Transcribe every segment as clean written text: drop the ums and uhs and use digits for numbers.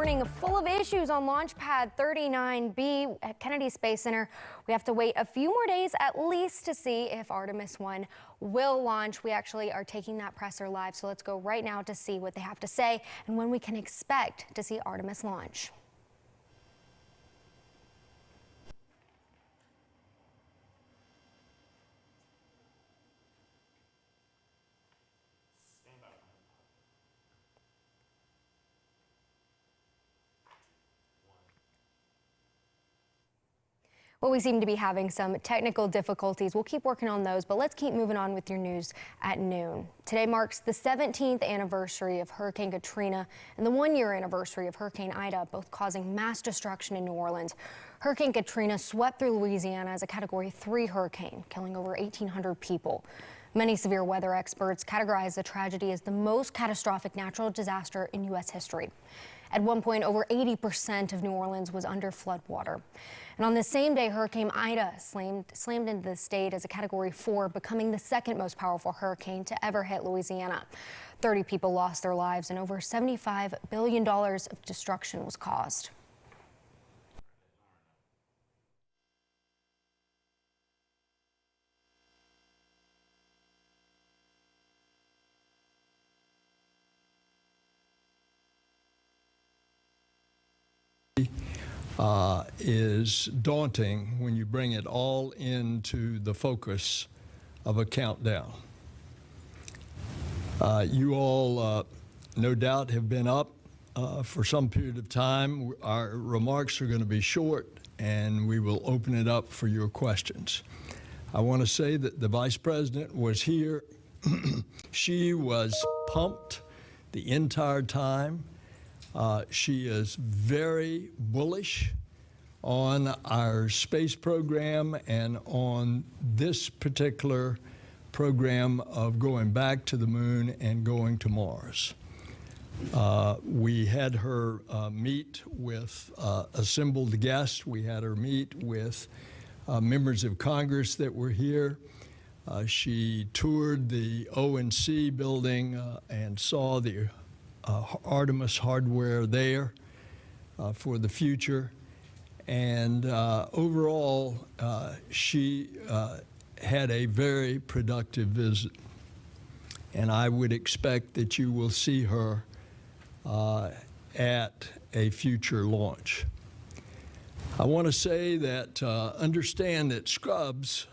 morning full of issues on Launch Pad 39B at Kennedy Space Center. We have to wait a few more days at least to see if Artemis 1 will launch. We actually are taking that presser live, so let's go right now to see what they have to say and when we can expect to see Artemis launch. Well, we seem to be having some technical difficulties. We'll keep working on those, but let's keep moving on with your news at noon. Today marks the 17th anniversary of Hurricane Katrina and the one-year anniversary of Hurricane Ida, both causing mass destruction in New Orleans. Hurricane Katrina swept through Louisiana as a Category 3 hurricane, killing over 1,800 people. Many severe weather experts categorize the tragedy as the most catastrophic natural disaster in U.S. history. At one point, over 80% of New Orleans was under floodwater. And on the same day, Hurricane Ida slammed into the state as a Category 4, becoming the second most powerful hurricane to ever hit Louisiana. 30 people lost their lives and over $75 billion of destruction was caused. Is daunting when you bring it all into the focus of a countdown. You all, no doubt, have been up for some period of time. Our remarks are going to be short, and we will open it up for your questions. I want to say that the Vice President was here. She was pumped the entire time. She is very bullish on our space program and on this particular program of going back to the moon and going to Mars. We had her meet with assembled guests. We had her meet with members of Congress that were here. She toured the ONC building and saw the Artemis hardware there for the future. And overall, she had a very productive visit. And I would expect that you will see her at a future launch. I want to say that understand that scrubs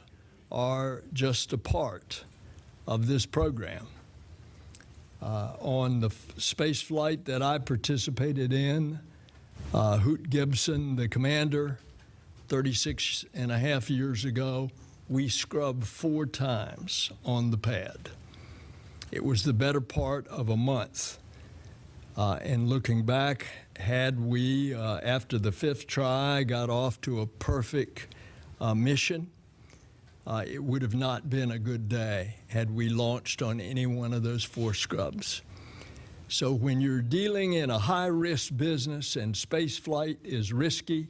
are just a part of this program. On the space flight that I participated in, Hoot Gibson, the commander, 36 and a half years ago, we scrubbed 4 times on the pad. It was the better part of a month. And looking back, had we, after the 5th try, got off to a perfect mission, it would have not been a good day had we launched on any one of those 4 scrubs. So when you're dealing in a high-risk business and space flight is risky,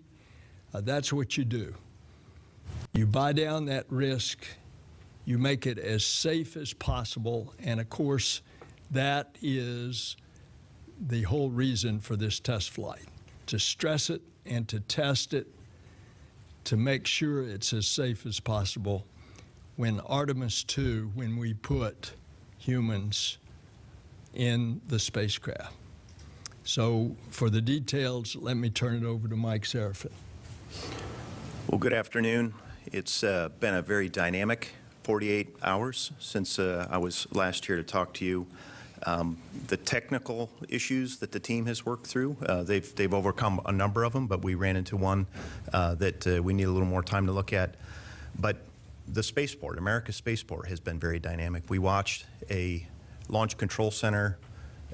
that's what you do. You buy down that risk, you make it as safe as possible, and of course, that is the whole reason for this test flight, to stress it and to test it, to make sure it's as safe as possible when Artemis 2, when we put humans in the spacecraft. So for the details, let me turn it over to Mike Seraphin. Well, good afternoon. It's been a very dynamic 48 hours since I was last here to talk to you. The technical issues that the team has worked through, they've overcome a number of them, but we ran into one that we need a little more time to look at. But the spaceport, America's spaceport, has been very dynamic. We watched a launch control center,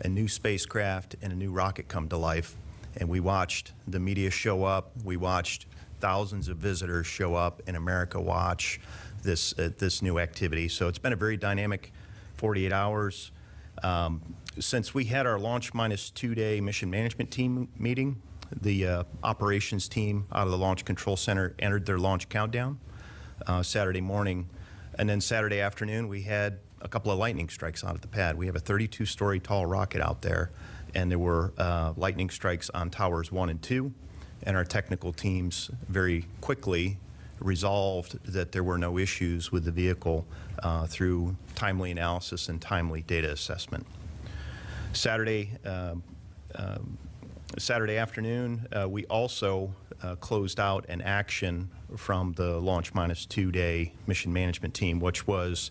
a new spacecraft, and a new rocket come to life. And we watched the media show up. We watched thousands of visitors show up, and America watch this new activity. So it's been a very dynamic 48 hours. Since we had our Launch Minus 2-day mission management team meeting, the operations team out of the Launch Control Center entered their launch countdown Saturday morning. And then Saturday afternoon, we had a couple of lightning strikes out at the pad. We have a 32-story tall rocket out there, and there were lightning strikes on towers 1 and 2, and our technical teams very quickly resolved that there were no issues with the vehicle through timely analysis and timely data assessment. Saturday afternoon, we also closed out an action from the Launch -2 day mission management team, which was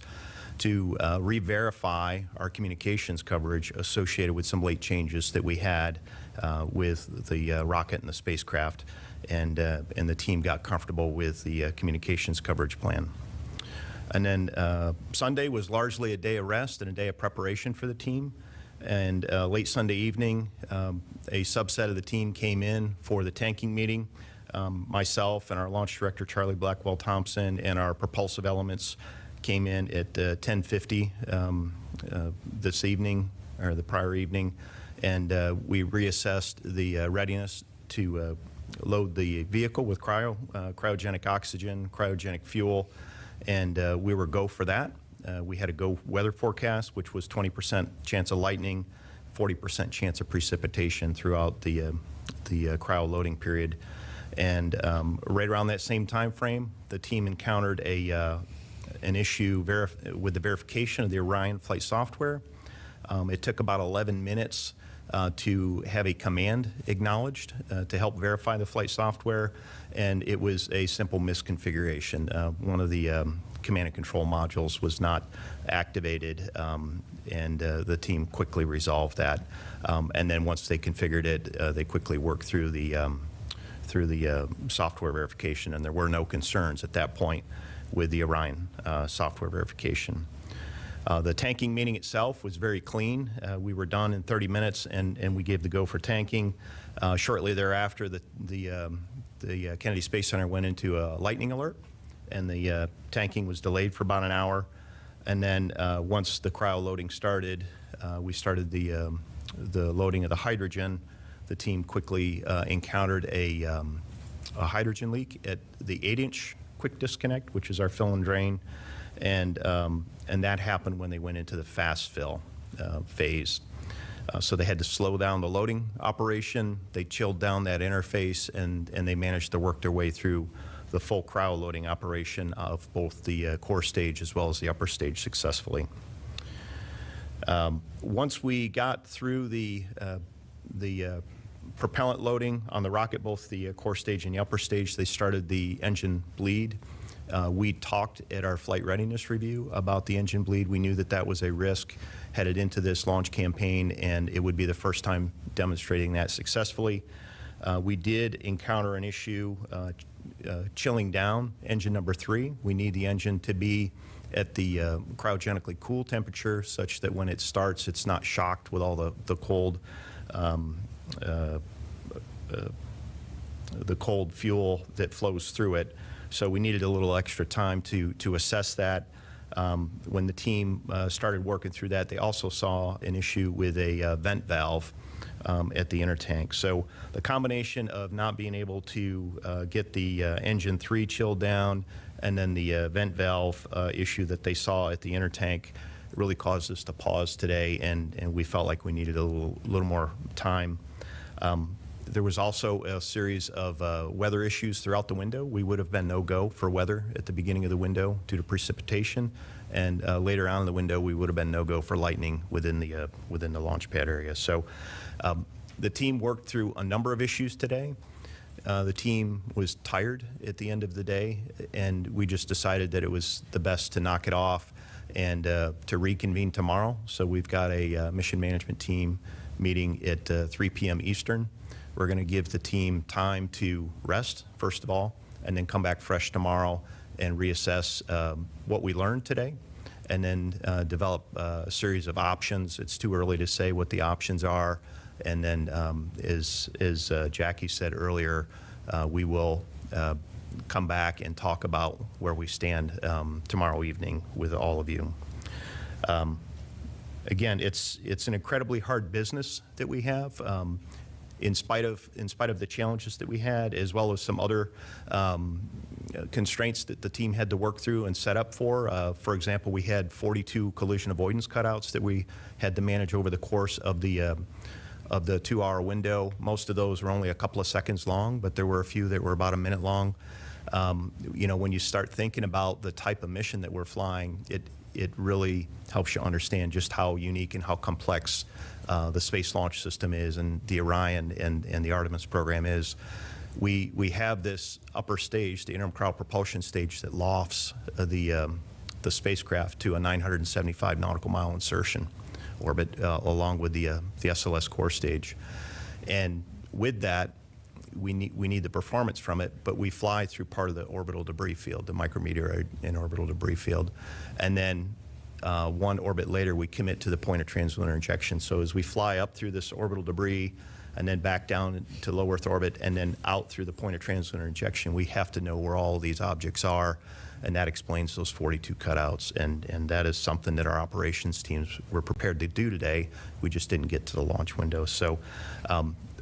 to re-verify our communications coverage associated with some late changes that we had with the rocket and the spacecraft, and the team got comfortable with the communications coverage plan. And then Sunday was largely a day of rest and a day of preparation for the team. And late Sunday evening, a subset of the team came in for the tanking meeting. Myself and our launch director, Charlie Blackwell Thompson, and our propulsive elements came in at 10:50 this evening, or the prior evening, and we reassessed the readiness to load the vehicle with cryogenic oxygen, cryogenic fuel, and we were go for that. We had a go weather forecast, which was 20% chance of lightning, 40% chance of precipitation throughout the cryo loading period. And right around that same time frame, the team encountered an issue with the verification of the Orion flight software. It took about 11 minutes to have a command acknowledged to help verify the flight software, and it was a simple misconfiguration. One of the command and control modules was not activated, and the team quickly resolved that. And then once they configured it, they quickly worked through the software verification, and there were no concerns at that point with the Orion software verification. The tanking meeting itself was very clean. We were done in 30 minutes, and we gave the go for tanking. Shortly thereafter, the Kennedy Space Center went into a lightning alert, and the tanking was delayed for about an hour. And then once the cryo loading started, we started the loading of the hydrogen. The team quickly encountered a hydrogen leak at the 8-inch quick disconnect, which is our fill and drain, and that happened when they went into the fast fill phase. So they had to slow down the loading operation. They chilled down that interface, and they managed to work their way through the full cryo loading operation of both the core stage as well as the upper stage successfully. Once we got through the propellant loading on the rocket, both the core stage and the upper stage, they started the engine bleed. We talked at our flight readiness review about the engine bleed. We knew that that was a risk headed into this launch campaign, and it would be the first time demonstrating that successfully. We did encounter an issue chilling down engine number 3. We need the engine to be at the cryogenically cool temperature such that when it starts, it's not shocked with all the cold fuel that flows through it. So we needed a little extra time to assess that. When the team started working through that, they also saw an issue with a vent valve at the inner tank. So the combination of not being able to get the engine 3 chilled down, and then the vent valve issue that they saw at the inner tank really caused us to pause today, and we felt like we needed a little more time. There was also a series of weather issues throughout the window. We would have been no-go for weather at the beginning of the window due to precipitation, and later on in the window, we would have been no-go for lightning within the launch pad area. So the team worked through a number of issues today. The team was tired at the end of the day, and we just decided that it was the best to knock it off and to reconvene tomorrow. So we've got a mission management team meeting at 3 p.m. Eastern. We're going to give the team time to rest, first of all, and then come back fresh tomorrow and reassess what we learned today, and then develop a series of options. It's too early to say what the options are. And then, as Jackie said earlier, we will come back and talk about where we stand tomorrow evening with all of you. Again, it's an incredibly hard business that we have. In spite of the challenges that we had, as well as some other constraints that the team had to work through and set up for. For example, we had 42 collision avoidance cutouts that we had to manage over the course of the of the 2-hour window. Most of those were only a couple of seconds long, but there were a few that were about a minute long. You know, when you start thinking about the type of mission that we're flying, it really helps you understand just how unique and how complex the Space Launch System is, and the Orion and the Artemis program is. We have this upper stage, the interim cryo propulsion stage, that lofts the spacecraft to a 975 nautical mile insertion orbit, along with the SLS core stage. And with that, we need the performance from it, but we fly through part of the orbital debris field, the micrometeoroid and orbital debris field. And then one orbit later, we commit to the point of translunar injection. So as we fly up through this orbital debris and then back down to low Earth orbit and then out through the point of translunar injection, we have to know where all these objects are, and that explains those 42 cutouts. And that is something that our operations teams were prepared to do today. We just didn't get to the launch window. So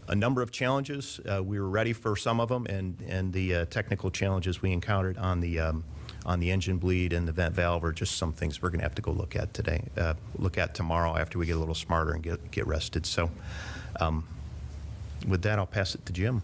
a number of challenges. We were ready for some of them, and the technical challenges we encountered on the engine bleed and the vent valve are just some things we're going to have to go look at today, look at tomorrow after we get a little smarter and get rested. So with that, I'll pass it to Jim.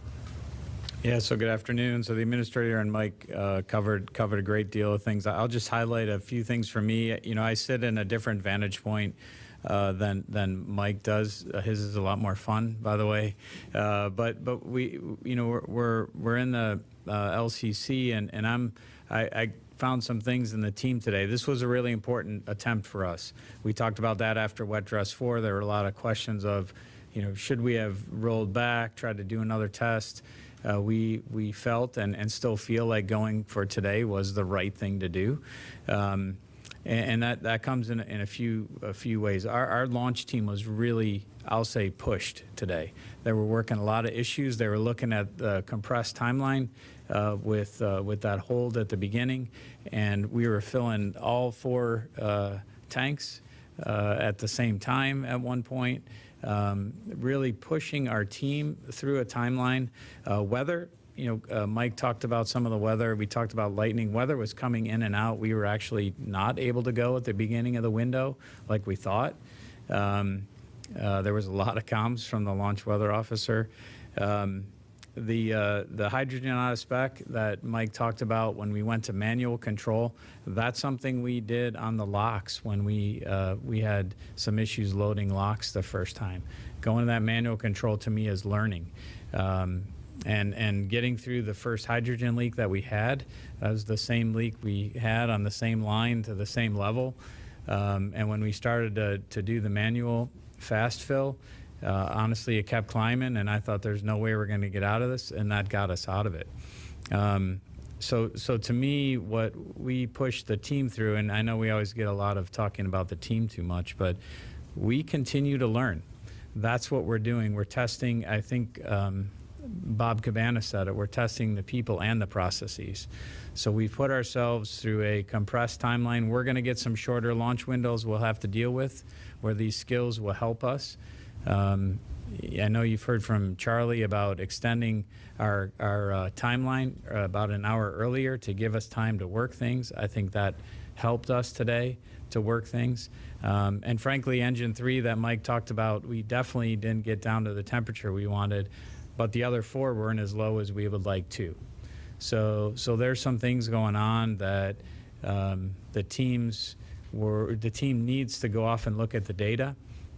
Yeah, so good afternoon. So the administrator and Mike covered a great deal of things. I'll just highlight a few things for me. You know, I sit in a different vantage point than Mike does. His is a lot more fun, by the way. But we, you know, we're in the LCC, and I found some things in the team today. This was a really important attempt for us. We talked about that after Wet Dress 4. There were a lot of questions of, you know, should we have rolled back, tried to do another test? We felt and still feel like going for today was the right thing to do. And that comes in a few ways. Our launch team was really, I'll say, pushed today. They were working a lot of issues. They were looking at the compressed timeline with that hold at the beginning, and we were filling all 4 tanks at the same time at one point. Really pushing our team through a timeline. Weather, you know, Mike talked about some of the weather. We talked about lightning. Weather was coming in and out. We were actually not able to go at the beginning of the window like we thought. There was a lot of comms from the launch weather officer. The hydrogen out of spec that Mike talked about when we went to manual control, that's something we did on the locks when we had some issues loading locks the first time. Going to that manual control to me is learning. And getting through the first hydrogen leak that we had, that was the same leak we had on the same line to the same level. And when we started to do the manual fast fill, honestly, it kept climbing, and I thought there's no way we're going to get out of this, and that got us out of it. So to me, what we pushed the team through, and I know we always get a lot of talking about the team too much, but we continue to learn. That's what we're doing. We're testing, I think Bob Cabana said it, we're testing the people and the processes. So we've put ourselves through a compressed timeline. We're going to get some shorter launch windows we'll have to deal with, where these skills will help us. I know you've heard from Charlie about extending our timeline about an hour earlier to give us time to work things. I think that helped us today to work things. And frankly, engine 3 that Mike talked about, we definitely didn't get down to the temperature we wanted, but the other 4 weren't as low as we would like to. So there's some things going on that the team needs to go off and look at the data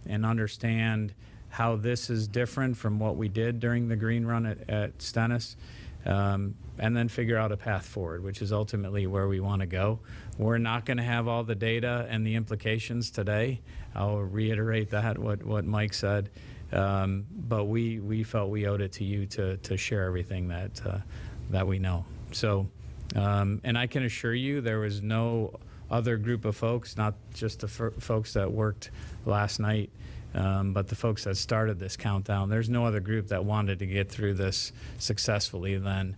and understand how this is different from what we did during the green run at Stennis, and then figure out a path forward, which is ultimately where we want to go. We're not going to have all the data and the implications today. I'll reiterate that, what Mike said, but we felt we owed it to you to share everything that we know. So, and I can assure you there was no other group of folks, not just the folks that worked last night, but the folks that started this countdown. There's no other group that wanted to get through this successfully than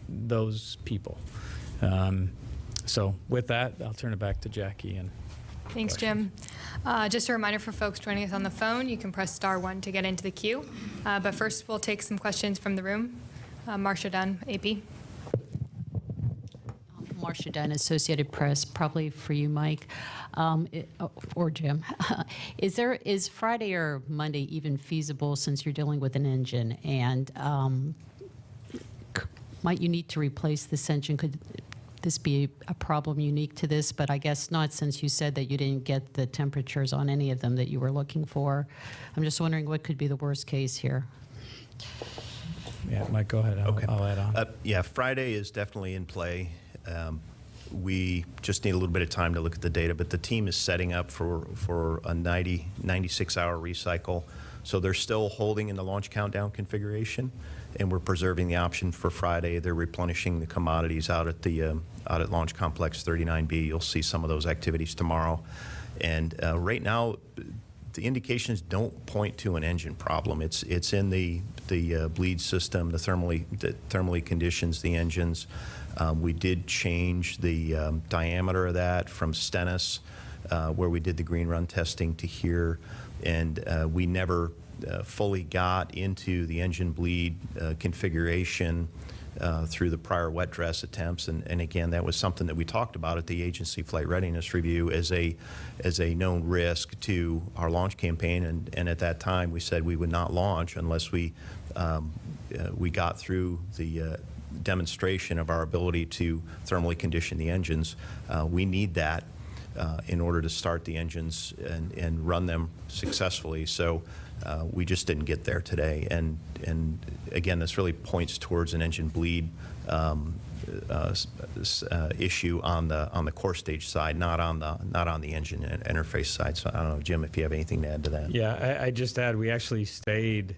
those people. So with that, I'll turn it back to Jackie. And thanks, Jim. Just a reminder for folks joining us on the phone, you can press *1 to get into the queue. But first, we'll take some questions from the room. Marcia Dunn, AP. Marcia Dunn, Associated Press, probably for you, Mike, or Jim. Is Friday or Monday even feasible since you're dealing with an engine? And might you need to replace this engine? Could this be a problem unique to this? But I guess not, since you said that you didn't get the temperatures on any of them that you were looking for. I'm just wondering what could be the worst case here. Yeah, Mike, go ahead. I'll add on. Yeah, Friday is definitely in play. We just need a little bit of time to look at the data, but the team is setting up for a 96-hour recycle. So they're still holding in the launch countdown configuration, and we're preserving the option for Friday. They're replenishing the commodities out at Launch Complex 39B. You'll see some of those activities tomorrow. And right now, the indications don't point to an engine problem. It's in the bleed system, that thermally conditions the engines. We did change the diameter of that from Stennis, where we did the green run testing, to here, and we never fully got into the engine bleed configuration through the prior wet dress attempts, and again, that was something that we talked about at the agency flight readiness review as a known risk to our launch campaign, and at that time we said we would not launch unless we got through the demonstration of our ability to thermally condition the engines. We need that in order to start the engines and run them successfully. So we just didn't get there today. And again, this really points towards an engine bleed issue on the core stage side, not on the engine interface side. So I don't know, Jim, if you have anything to add to that. Yeah, I just add, we actually stayed